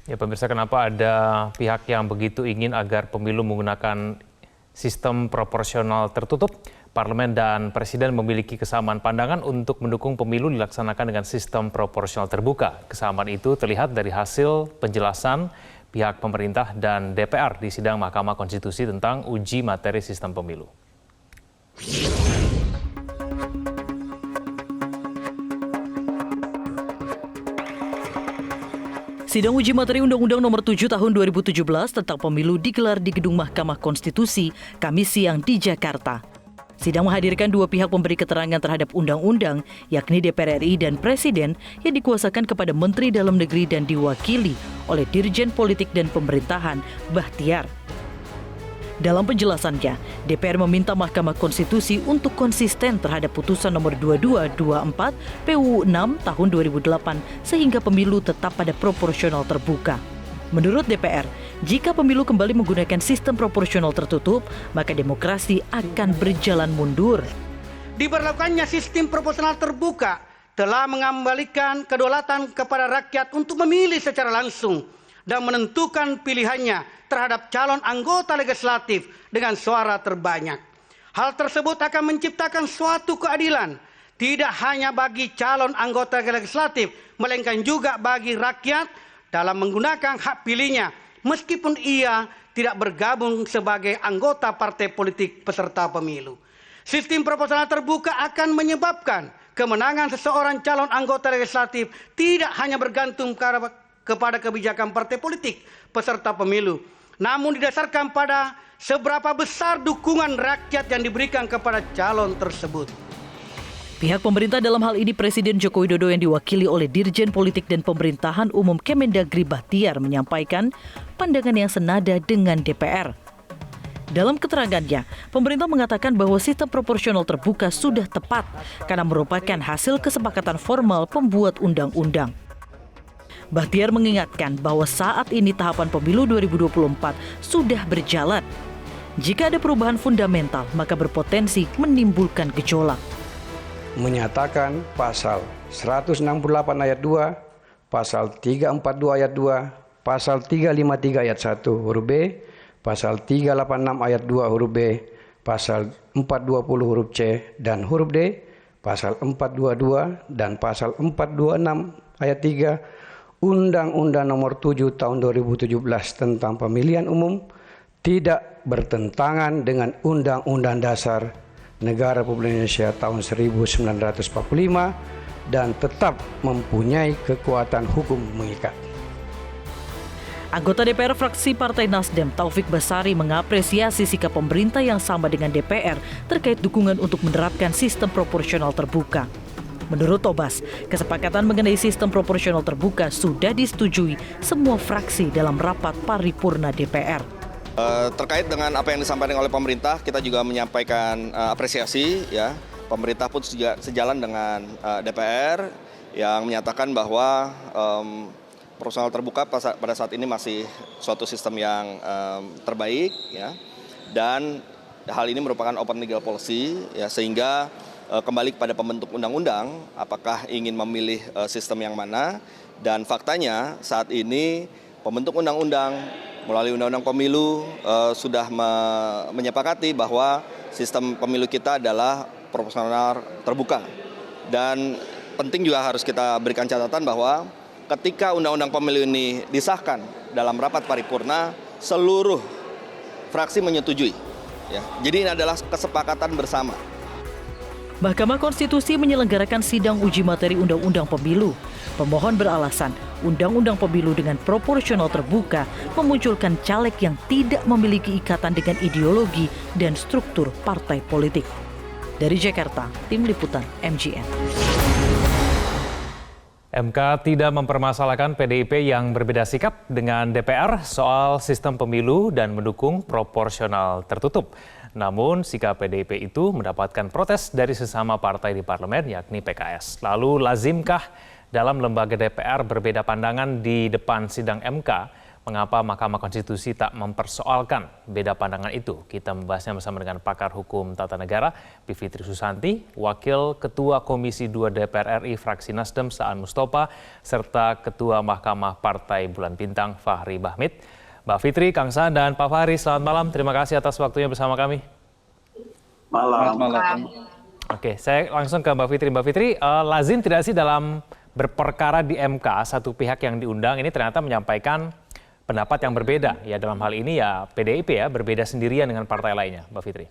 Ya pemirsa, kenapa ada pihak yang begitu ingin agar pemilu menggunakan sistem proporsional tertutup? Parlemen dan Presiden memiliki kesamaan pandangan untuk mendukung pemilu dilaksanakan dengan sistem proporsional terbuka. Kesamaan itu terlihat dari hasil penjelasan pihak pemerintah dan DPR di sidang Mahkamah Konstitusi tentang uji materi sistem pemilu. Sidang uji materi Undang-Undang Nomor 7 Tahun 2017 tentang pemilu digelar di Gedung Mahkamah Konstitusi Kamis siang di Jakarta. Sidang menghadirkan dua pihak pemberi keterangan terhadap undang-undang, yakni DPR RI dan Presiden, yang dikuasakan kepada Menteri Dalam Negeri dan diwakili oleh Dirjen Politik dan Pemerintahan Bahtiar. Dalam penjelasannya, DPR meminta Mahkamah Konstitusi untuk konsisten terhadap putusan nomor 2224 PUU 6 tahun 2008 sehingga pemilu tetap pada proporsional terbuka. Menurut DPR, jika pemilu kembali menggunakan sistem proporsional tertutup, maka demokrasi akan berjalan mundur. Diberlakukannya sistem proporsional terbuka telah mengembalikan kedaulatan kepada rakyat untuk memilih secara langsung dan menentukan pilihannya terhadap calon anggota legislatif dengan suara terbanyak. Hal tersebut akan menciptakan suatu keadilan, tidak hanya bagi calon anggota legislatif, melainkan juga bagi rakyat dalam menggunakan hak pilihnya, meskipun ia tidak bergabung sebagai anggota partai politik peserta pemilu. Sistem proporsional terbuka akan menyebabkan kemenangan seseorang calon anggota legislatif tidak hanya bergantung kepada kebijakan partai politik peserta pemilu, namun didasarkan pada seberapa besar dukungan rakyat yang diberikan kepada calon tersebut. Pihak pemerintah dalam hal ini Presiden Joko Widodo yang diwakili oleh Dirjen Politik dan Pemerintahan Umum Kemendagri Bahtiar menyampaikan pandangan yang senada dengan DPR. Dalam keterangannya, pemerintah mengatakan bahwa sistem proporsional terbuka sudah tepat karena merupakan hasil kesepakatan formal pembuat undang-undang. Bahtiar mengingatkan bahwa saat ini tahapan pemilu 2024 sudah berjalan. Jika ada perubahan fundamental, maka berpotensi menimbulkan gejolak. Menyatakan pasal 168 ayat 2, pasal 342 ayat 2, pasal 353 ayat 1 huruf B, pasal 386 ayat 2 huruf B, pasal 420 huruf C dan huruf D, pasal 422 dan pasal 426 ayat 3 Undang-Undang Nomor 7 Tahun 2017 tentang Pemilihan Umum tidak bertentangan dengan Undang-Undang Dasar Negara Republik Indonesia tahun 1945 dan tetap mempunyai kekuatan hukum mengikat. Anggota DPR fraksi Partai Nasdem Taufik Basari mengapresiasi sikap pemerintah yang sama dengan DPR terkait dukungan untuk menerapkan sistem proporsional terbuka. Menurut Tobas, kesepakatan mengenai sistem proporsional terbuka sudah disetujui semua fraksi dalam rapat paripurna DPR. Terkait dengan apa yang disampaikan oleh pemerintah, kita juga menyampaikan apresiasi. Ya, pemerintah pun sejalan dengan DPR yang menyatakan bahwa proporsional terbuka pada saat ini masih suatu sistem yang terbaik, ya, dan hal ini merupakan open legal policy, ya, sehingga kembali kepada pembentuk undang-undang apakah ingin memilih sistem yang mana, dan faktanya saat ini pembentuk undang-undang melalui undang-undang pemilu sudah menyepakati bahwa sistem pemilu kita adalah proporsional terbuka. Dan penting juga harus kita berikan catatan bahwa ketika undang-undang pemilu ini disahkan dalam rapat paripurna, seluruh fraksi menyetujui. Ya. Jadi ini adalah kesepakatan bersama. Mahkamah Konstitusi menyelenggarakan sidang uji materi Undang-Undang Pemilu. Pemohon beralasan Undang-Undang Pemilu dengan proporsional terbuka memunculkan caleg yang tidak memiliki ikatan dengan ideologi dan struktur partai politik. Dari Jakarta, Tim Liputan MGN. MK tidak mempermasalahkan PDIP yang berbeda sikap dengan DPR soal sistem pemilu dan mendukung proporsional tertutup. Namun, sikap PDIP itu mendapatkan protes dari sesama partai di parlemen, yakni PKS. Lalu, lazimkah dalam lembaga DPR berbeda pandangan di depan sidang MK? Mengapa Mahkamah Konstitusi tak mempersoalkan beda pandangan itu? Kita membahasnya bersama dengan pakar hukum tata negara, Bivitri Susanti, Wakil Ketua Komisi 2 DPR RI fraksi Nasdem Saan Mustopa, serta Ketua Mahkamah Partai Bulan Bintang Fahri Bahmid. Mbak Fitri, Kang Saan, dan Pak Fahri, selamat malam. Terima kasih atas waktunya bersama kami. Malam. Oke, saya langsung ke Mbak Fitri. Mbak Fitri, lazim tidak sih dalam berperkara di MK, satu pihak yang diundang ini ternyata menyampaikan pendapat yang berbeda? Ya dalam hal ini ya PDIP ya, berbeda sendirian dengan partai lainnya, Mbak Fitri.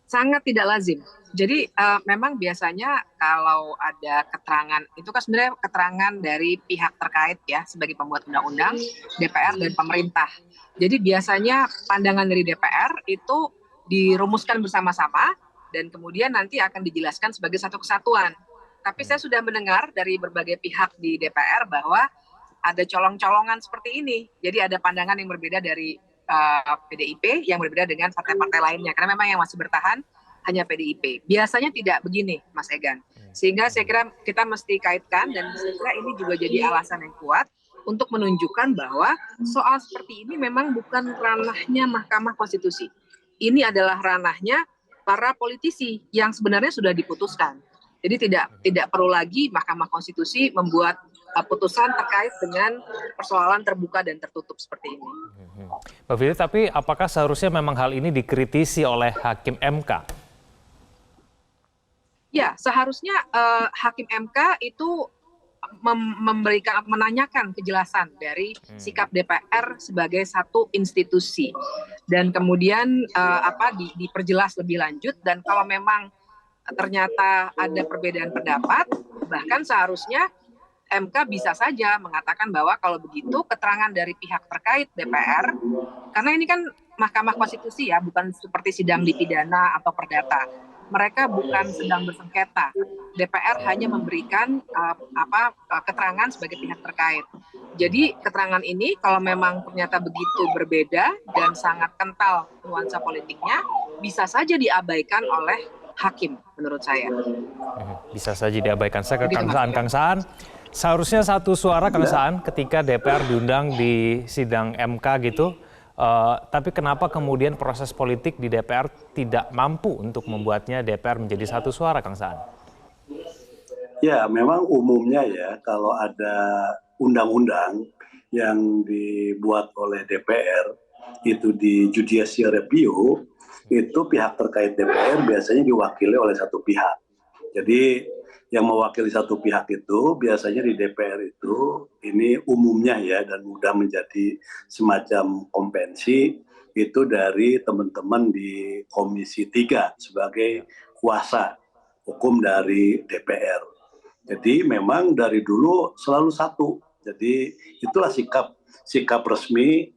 Sangat tidak lazim. Jadi memang biasanya kalau ada keterangan, itu kan sebenarnya keterangan dari pihak terkait ya, sebagai pembuat undang-undang, DPR dan pemerintah. Jadi biasanya pandangan dari DPR itu dirumuskan bersama-sama dan kemudian nanti akan dijelaskan sebagai satu kesatuan. Tapi saya sudah mendengar dari berbagai pihak di DPR bahwa ada colong-colongan seperti ini. Jadi ada pandangan yang berbeda dari PDIP yang berbeda dengan partai-partai lainnya. Karena memang yang masih bertahan hanya PDIP. Biasanya tidak begini, Mas Egan. Sehingga saya kira kita mesti kaitkan dan saya kira ini juga jadi alasan yang kuat untuk menunjukkan bahwa soal seperti ini memang bukan ranahnya Mahkamah Konstitusi. Ini adalah ranahnya para politisi yang sebenarnya sudah diputuskan. Jadi tidak perlu lagi Mahkamah Konstitusi membuat putusan terkait dengan persoalan terbuka dan tertutup seperti ini. Mbak Fitri, tapi apakah seharusnya memang hal ini dikritisi oleh Hakim MK? Ya, seharusnya Hakim MK itu memberikan, menanyakan kejelasan dari sikap DPR sebagai satu institusi dan kemudian diperjelas lebih lanjut, dan kalau memang ternyata ada perbedaan pendapat, bahkan seharusnya MK bisa saja mengatakan bahwa kalau begitu keterangan dari pihak terkait DPR, karena ini kan Mahkamah Konstitusi ya, bukan seperti sidang di pidana atau perdata. Mereka bukan sedang bersengketa. DPR hanya memberikan keterangan sebagai pihak terkait. Jadi keterangan ini kalau memang ternyata begitu berbeda dan sangat kental nuansa politiknya, bisa saja diabaikan oleh hakim menurut saya. Bisa saja diabaikan. Saya ke Kang Saan. Seharusnya satu suara Kang Saan ketika DPR diundang di sidang MK gitu. Tapi kenapa kemudian proses politik di DPR tidak mampu untuk membuatnya DPR menjadi satu suara, Kang Saan? Ya, memang umumnya ya kalau ada undang-undang yang dibuat oleh DPR itu di judicial review, itu pihak terkait DPR biasanya diwakili oleh satu pihak. Jadi yang mewakili satu pihak itu biasanya di DPR itu ini umumnya ya, dan mudah menjadi semacam konvensi itu dari teman-teman di Komisi 3 sebagai kuasa hukum dari DPR. Jadi memang dari dulu selalu satu. Jadi itulah sikap resmi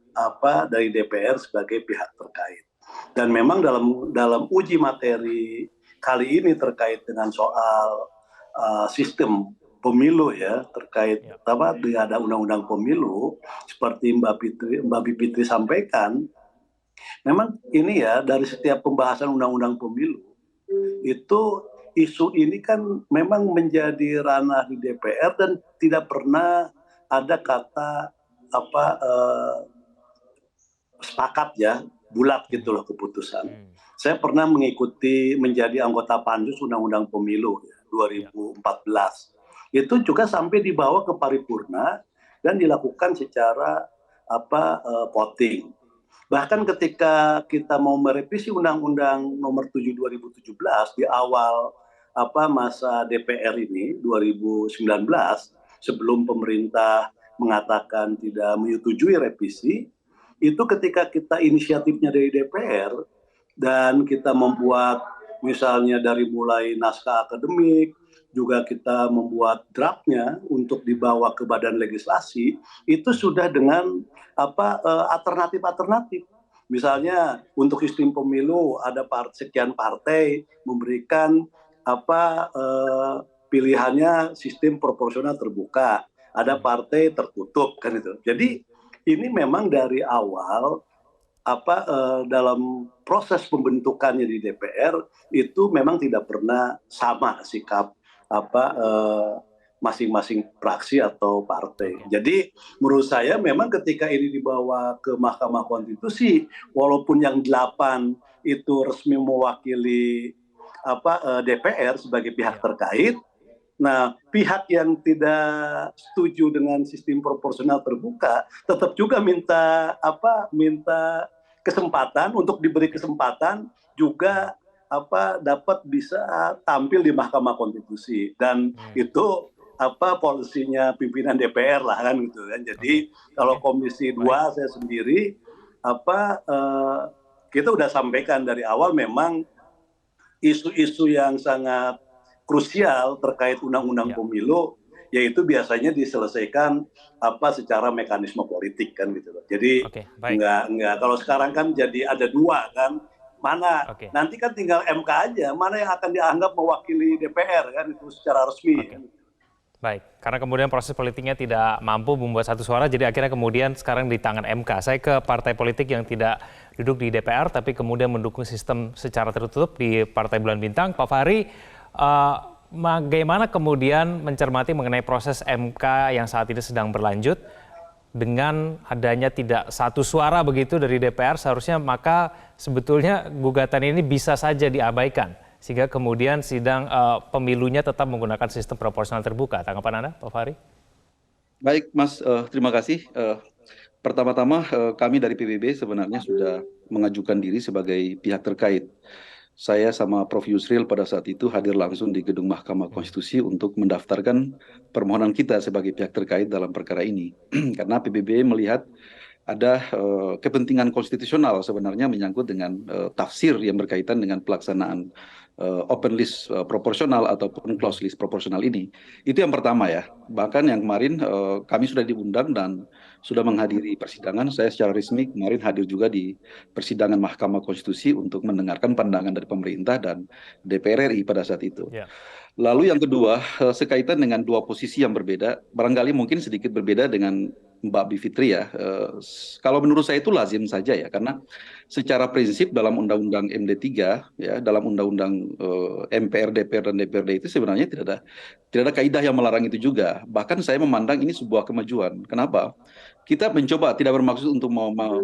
dari DPR sebagai pihak terkait. Dan memang dalam uji materi kali ini terkait dengan soal sistem pemilu ya, terkait ada undang-undang pemilu seperti Mbak Bivitri sampaikan, memang ini ya dari setiap pembahasan undang-undang pemilu itu isu ini kan memang menjadi ranah di DPR dan tidak pernah ada kata sepakat ya, bulat gitu loh keputusan. Saya pernah menjadi anggota Pansus Undang-Undang Pemilu 2014. Itu juga sampai dibawa ke paripurna dan dilakukan secara voting. Bahkan ketika kita mau merevisi Undang-Undang Nomor 7 2017 di awal masa DPR ini 2019, sebelum pemerintah mengatakan tidak menyetujui revisi, itu ketika kita inisiatifnya dari DPR dan kita membuat misalnya dari mulai naskah akademik, juga kita membuat draftnya untuk dibawa ke badan legislasi, itu sudah dengan alternatif-alternatif. Misalnya untuk sistem pemilu ada sekian partai memberikan pilihannya sistem proporsional terbuka, ada partai tertutup kan itu. Jadi ini memang dari awal dalam proses pembentukannya di DPR itu memang tidak pernah sama sikap masing-masing fraksi atau partai. Jadi menurut saya memang ketika ini dibawa ke Mahkamah Konstitusi, walaupun yang 8 itu resmi mewakili DPR sebagai pihak terkait, nah pihak yang tidak setuju dengan sistem proporsional terbuka tetap juga minta kesempatan untuk diberi kesempatan juga dapat bisa tampil di Mahkamah Konstitusi, dan itu polisinya pimpinan DPR lah kan gitu kan. Jadi kalau Komisi 2 saya sendiri kita udah sampaikan dari awal memang isu-isu yang sangat krusial terkait undang-undang pemilu yaitu biasanya diselesaikan secara mekanisme politik kan gitu loh. Jadi enggak kalau sekarang kan jadi ada 2 kan. Mana nanti kan tinggal MK aja, mana yang akan dianggap mewakili DPR kan itu secara resmi. Baik, karena kemudian proses politiknya tidak mampu membuat satu suara, jadi akhirnya kemudian sekarang di tangan MK. Saya ke partai politik yang tidak duduk di DPR, tapi kemudian mendukung sistem secara tertutup di Partai Bulan Bintang. Pak Fahri, bagaimana kemudian mencermati mengenai proses MK yang saat ini sedang berlanjut, dengan adanya tidak satu suara begitu dari DPR, seharusnya maka sebetulnya gugatan ini bisa saja diabaikan, sehingga kemudian sidang pemilunya tetap menggunakan sistem proporsional terbuka. Tanggapan Anda, Pak Fahri? Baik, Mas, terima kasih. Pertama-tama kami dari PBB sebenarnya sudah mengajukan diri sebagai pihak terkait. Saya sama Prof. Yusril pada saat itu hadir langsung di gedung Mahkamah Konstitusi untuk mendaftarkan permohonan kita sebagai pihak terkait dalam perkara ini. Karena PBB melihat ada kepentingan konstitusional sebenarnya menyangkut dengan tafsir yang berkaitan dengan pelaksanaan open list proporsional ataupun closed list proporsional ini. Itu yang pertama ya. Bahkan yang kemarin kami sudah diundang dan sudah menghadiri persidangan. Saya secara resmi kemarin hadir juga di persidangan Mahkamah Konstitusi untuk mendengarkan pandangan dari pemerintah dan DPR RI pada saat itu. Lalu yang kedua, sekaitan dengan 2 posisi yang berbeda, barangkali mungkin sedikit berbeda dengan Mbak Bivitri ya. Kalau menurut saya itu lazim saja ya, karena secara prinsip dalam Undang-Undang MD3 ya, dalam Undang-Undang MPR, DPR dan DPRD itu sebenarnya tidak ada kaidah yang melarang itu juga. Bahkan saya memandang ini sebuah kemajuan. Kenapa? Kita mencoba, tidak bermaksud untuk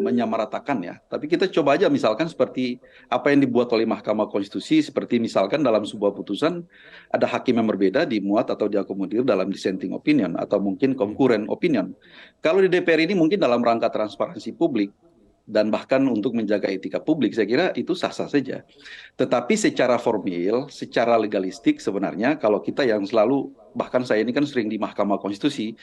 menyamaratakan ya, tapi kita coba aja misalkan seperti apa yang dibuat oleh Mahkamah Konstitusi, seperti misalkan dalam sebuah putusan ada hakim yang berbeda dimuat atau diakomodir dalam dissenting opinion atau mungkin concurrent opinion. Kalau di DPR ini mungkin dalam rangka transparansi publik dan bahkan untuk menjaga etika publik, saya kira itu sah-sah saja. Tetapi secara formil, secara legalistik sebenarnya kalau kita yang selalu, bahkan saya ini kan sering di Mahkamah Konstitusi,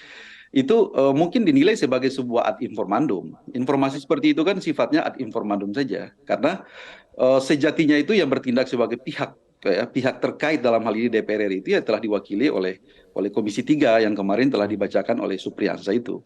itu mungkin dinilai sebagai sebuah ad informandum. Informasi seperti itu kan sifatnya ad informandum saja. Karena sejatinya itu yang bertindak sebagai pihak terkait dalam hal ini DPR RI itu ya telah diwakili oleh Komisi 3 yang kemarin telah dibacakan oleh Supriyansa itu.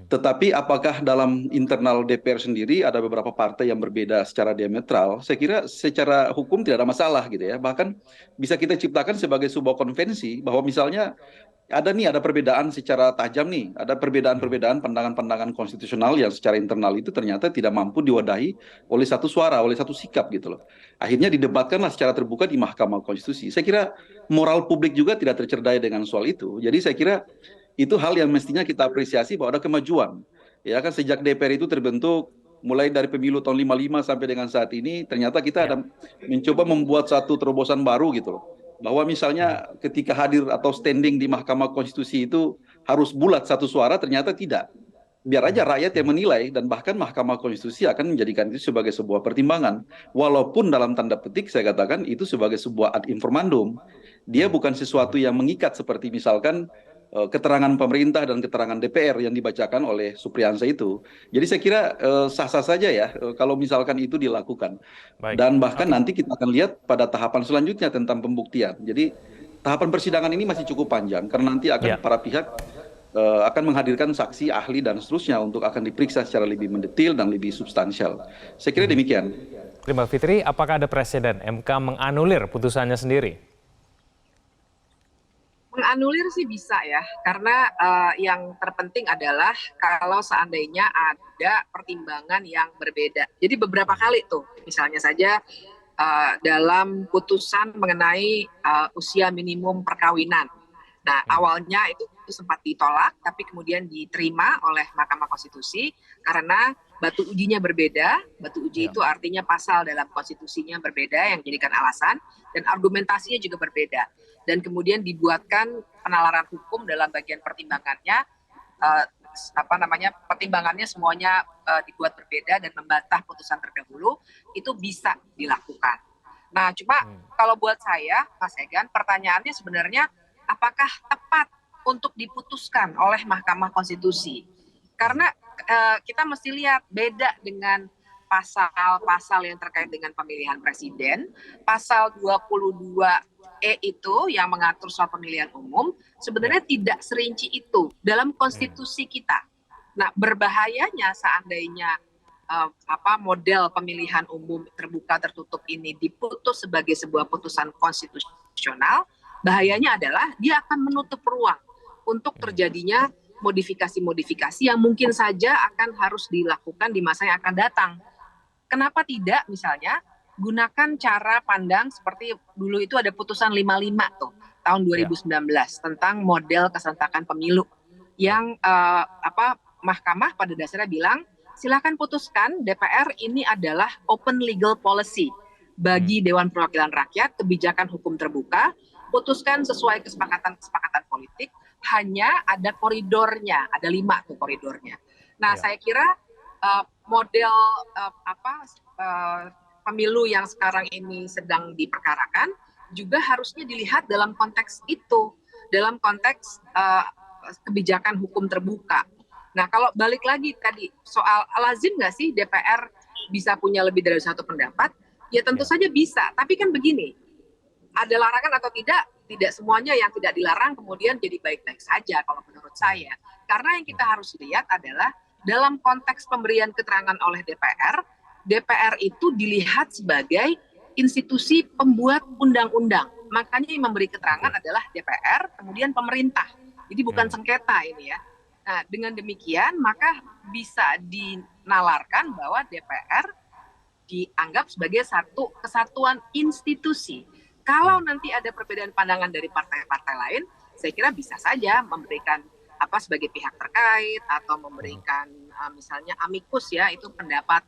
Tetapi apakah dalam internal DPR sendiri ada beberapa partai yang berbeda secara diametral? Saya kira secara hukum tidak ada masalah gitu ya. Bahkan bisa kita ciptakan sebagai sebuah konvensi bahwa misalnya ada perbedaan secara tajam nih, ada perbedaan-perbedaan pandangan-pandangan konstitusional yang secara internal itu ternyata tidak mampu diwadahi oleh satu suara, oleh satu sikap gitu loh. Akhirnya didebatkanlah secara terbuka di Mahkamah Konstitusi. Saya kira moral publik juga tidak tercerdai dengan soal itu. Jadi saya kira itu hal yang mestinya kita apresiasi bahwa ada kemajuan. Ya kan sejak DPR itu terbentuk mulai dari pemilu tahun 55 sampai dengan saat ini, ternyata kita ada mencoba membuat satu terobosan baru gitu loh. Bahwa misalnya ketika hadir atau standing di Mahkamah Konstitusi itu harus bulat satu suara, ternyata tidak. Biar aja rakyat yang menilai, dan bahkan Mahkamah Konstitusi akan menjadikan itu sebagai sebuah pertimbangan. Walaupun dalam tanda petik saya katakan itu sebagai sebuah ad informandum. Dia bukan sesuatu yang mengikat seperti misalkan keterangan pemerintah dan keterangan DPR yang dibacakan oleh Supriyansa itu. Jadi saya kira sah-sah saja ya kalau misalkan itu dilakukan. Dan bahkan nanti kita akan lihat pada tahapan selanjutnya tentang pembuktian. Jadi tahapan persidangan ini masih cukup panjang karena nanti akan para pihak akan menghadirkan saksi, ahli dan seterusnya untuk akan diperiksa secara lebih mendetil dan lebih substansial. Saya kira demikian. Terima kasih Fitri, apakah ada presiden MK menganulir putusannya sendiri? Menganulir sih bisa ya, karena yang terpenting adalah kalau seandainya ada pertimbangan yang berbeda. Jadi beberapa kali tuh, misalnya saja dalam putusan mengenai usia minimum perkawinan. Nah, awalnya itu sempat ditolak, tapi kemudian diterima oleh Mahkamah Konstitusi karena batu ujinya berbeda. Batu uji itu artinya pasal dalam konstitusinya berbeda yang dijadikan alasan, dan argumentasinya juga berbeda. Dan kemudian dibuatkan penalaran hukum dalam bagian pertimbangannya, pertimbangannya semuanya dibuat berbeda dan membantah putusan terdahulu, itu bisa dilakukan. Nah, cuma kalau buat saya, Mas Egan, pertanyaannya sebenarnya apakah tepat untuk diputuskan oleh Mahkamah Konstitusi? Karena kita mesti lihat beda dengan pasal-pasal yang terkait dengan pemilihan presiden. Pasal 22E itu yang mengatur soal pemilihan umum sebenarnya tidak serinci itu dalam konstitusi kita. Nah, berbahayanya seandainya model pemilihan umum terbuka tertutup ini diputus sebagai sebuah putusan konstitusional, bahayanya adalah dia akan menutup ruang untuk terjadinya modifikasi-modifikasi yang mungkin saja akan harus dilakukan di masa yang akan datang. Kenapa tidak misalnya gunakan cara pandang seperti dulu itu ada putusan 55 tuh tahun 2019 tentang model keserentakan pemilu yang mahkamah pada dasarnya bilang silakan putuskan DPR ini adalah open legal policy bagi Dewan Perwakilan Rakyat, kebijakan hukum terbuka, putuskan sesuai kesepakatan politik, hanya ada koridornya, ada 5 tuh koridornya. Nah, saya kira model pemilu yang sekarang ini sedang diperkarakan juga harusnya dilihat dalam konteks itu, dalam konteks kebijakan hukum terbuka. Nah, kalau balik lagi tadi soal lazim nggak sih DPR bisa punya lebih dari satu pendapat? Ya tentu saja bisa, tapi kan begini, ada larangan atau tidak semuanya yang tidak dilarang kemudian jadi baik-baik saja kalau menurut saya. Karena yang kita harus lihat adalah dalam konteks pemberian keterangan oleh DPR itu dilihat sebagai institusi pembuat undang-undang. Makanya yang memberi keterangan adalah DPR, kemudian pemerintah. Jadi bukan sengketa ini ya. Nah, dengan demikian maka bisa dinalarkan bahwa DPR dianggap sebagai satu kesatuan institusi. Kalau nanti ada perbedaan pandangan dari partai-partai lain, saya kira bisa saja memberikan sebagai pihak terkait atau memberikan misalnya amikus ya, itu pendapat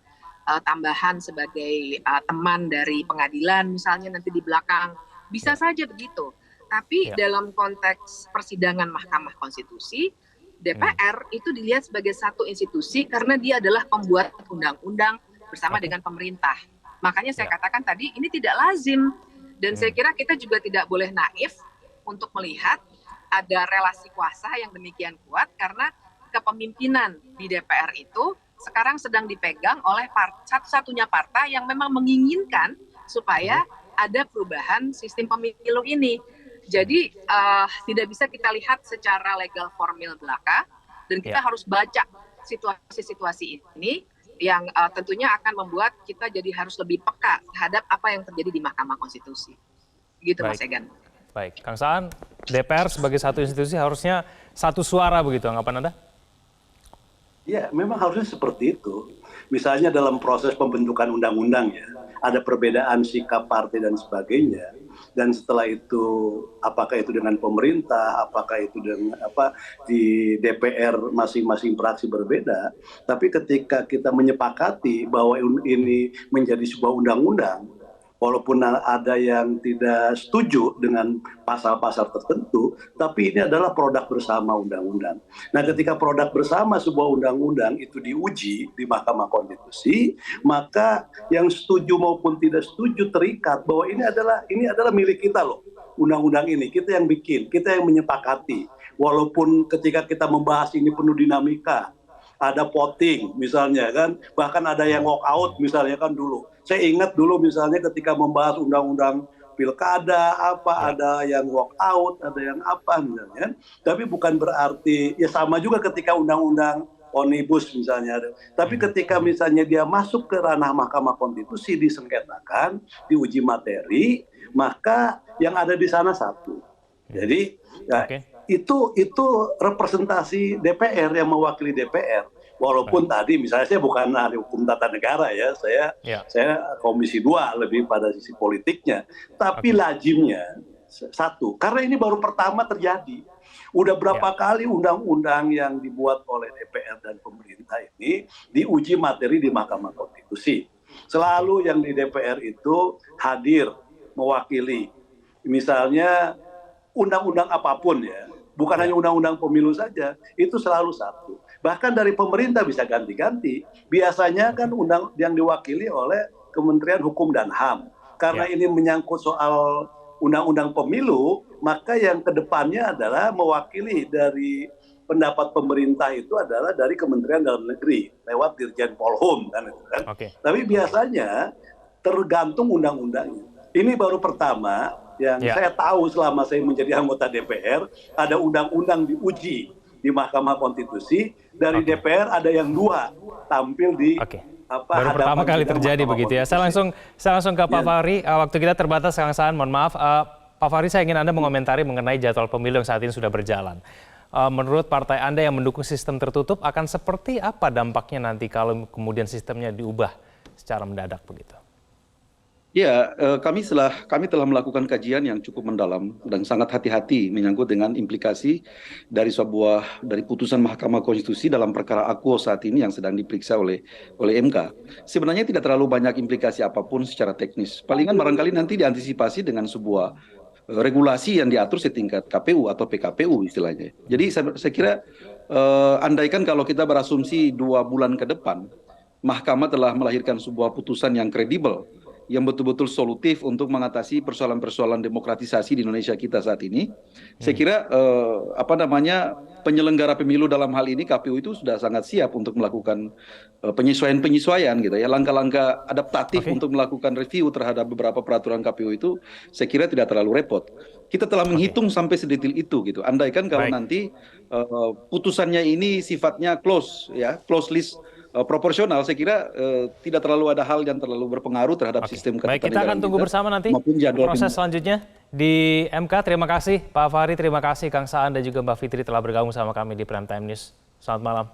tambahan sebagai teman dari pengadilan misalnya nanti di belakang. Bisa saja begitu. Tapi dalam konteks persidangan Mahkamah Konstitusi, DPR itu dilihat sebagai satu institusi karena dia adalah pembuat undang-undang bersama dengan pemerintah. Makanya saya katakan tadi ini tidak lazim. Dan saya kira kita juga tidak boleh naif untuk melihat ada relasi kuasa yang demikian kuat karena kepemimpinan di DPR itu sekarang sedang dipegang oleh satu-satunya partai yang memang menginginkan supaya ada perubahan sistem pemilu ini. Jadi tidak bisa kita lihat secara legal formil belaka dan kita harus baca situasi-situasi ini yang tentunya akan membuat kita jadi harus lebih peka terhadap apa yang terjadi di Mahkamah Konstitusi. Begitu Mas Egan. Baik, Kang Saan, DPR sebagai satu institusi harusnya satu suara begitu, anggapan Anda? Ya, memang harusnya seperti itu. Misalnya dalam proses pembentukan undang-undang ya, ada perbedaan sikap partai dan sebagainya. Dan setelah itu, apakah itu dengan pemerintah, apakah itu dengan di DPR masing-masing fraksi berbeda. Tapi ketika kita menyepakati bahwa ini menjadi sebuah undang-undang, walaupun ada yang tidak setuju dengan pasal-pasal tertentu, tapi ini adalah produk bersama undang-undang. Nah, ketika produk bersama sebuah undang-undang itu diuji di Mahkamah Konstitusi, maka yang setuju maupun tidak setuju terikat bahwa ini adalah milik kita loh. Undang-undang ini kita yang bikin, kita yang menyepakati. Walaupun ketika kita membahas ini penuh dinamika, ada voting misalnya kan, bahkan ada yang walk out misalnya kan dulu. Saya ingat dulu misalnya ketika membahas undang-undang pilkada ada yang walk out, ada yang misalnya. Tapi bukan berarti ya sama juga ketika undang-undang omnibus misalnya. Tapi ketika misalnya dia masuk ke ranah Mahkamah Konstitusi disengketakan, diuji materi, maka yang ada di sana satu. Jadi itu representasi DPR yang mewakili DPR. Walaupun tadi misalnya saya bukan ahli hukum tata negara ya, saya Komisi 2 lebih pada sisi politiknya. Tapi lazimnya Satu, karena ini baru pertama terjadi. Udah berapa kali undang-undang yang dibuat oleh DPR dan pemerintah ini diuji materi di Mahkamah Konstitusi. Selalu yang di DPR itu hadir mewakili. Misalnya undang-undang apapun ya, bukan hanya undang-undang pemilu saja, itu selalu satu. Bahkan dari pemerintah bisa ganti-ganti. Biasanya kan undang yang diwakili oleh Kementerian Hukum dan HAM. Karena ini menyangkut soal undang-undang pemilu, maka yang kedepannya adalah mewakili dari pendapat pemerintah itu adalah dari Kementerian Dalam Negeri lewat Dirjen Polhum kan itu kan. Tapi biasanya tergantung undang-undangnya. Ini baru pertama yang saya tahu selama saya menjadi anggota DPR, ada undang-undang diuji di Mahkamah Konstitusi, dari DPR ada yang 2 tampil di baru pertama kali terjadi begitu ya. Saya langsung ke Pak Fahri. Waktu kita terbatas, Kang Saan, mohon maaf. Pak Fahri, saya ingin Anda mengomentari mengenai jadwal pemilu yang saat ini sudah berjalan. Menurut partai Anda yang mendukung sistem tertutup, akan seperti apa dampaknya nanti kalau kemudian sistemnya diubah secara mendadak begitu? Ya, kami telah melakukan kajian yang cukup mendalam dan sangat hati-hati menyangkut dengan implikasi dari putusan Mahkamah Konstitusi dalam perkara Akuo saat ini yang sedang diperiksa oleh MK. Sebenarnya tidak terlalu banyak implikasi apapun secara teknis. Palingan barangkali nanti diantisipasi dengan sebuah regulasi yang diatur setingkat KPU atau PKPU istilahnya. Jadi saya kira andaikan kalau kita berasumsi 2 bulan ke depan, Mahkamah telah melahirkan sebuah putusan yang kredibel, yang betul-betul solutif untuk mengatasi persoalan-persoalan demokratisasi di Indonesia kita saat ini. Saya kira penyelenggara pemilu dalam hal ini KPU itu sudah sangat siap untuk melakukan penyesuaian gitu ya, langkah-langkah adaptatif untuk melakukan review terhadap beberapa peraturan KPU itu saya kira tidak terlalu repot. Kita telah menghitung sampai sedetil itu gitu. Andaikan kalau nanti putusannya ini sifatnya close list proporsional, saya kira tidak terlalu ada hal yang terlalu berpengaruh terhadap sistem ketatanegaraan. Baik, kita akan tunggu bersama nanti proses selanjutnya di MK. Terima kasih Pak Fahri, terima kasih Kang Saan dan juga Mbak Fitri telah bergabung sama kami di Prime Time News. Selamat malam.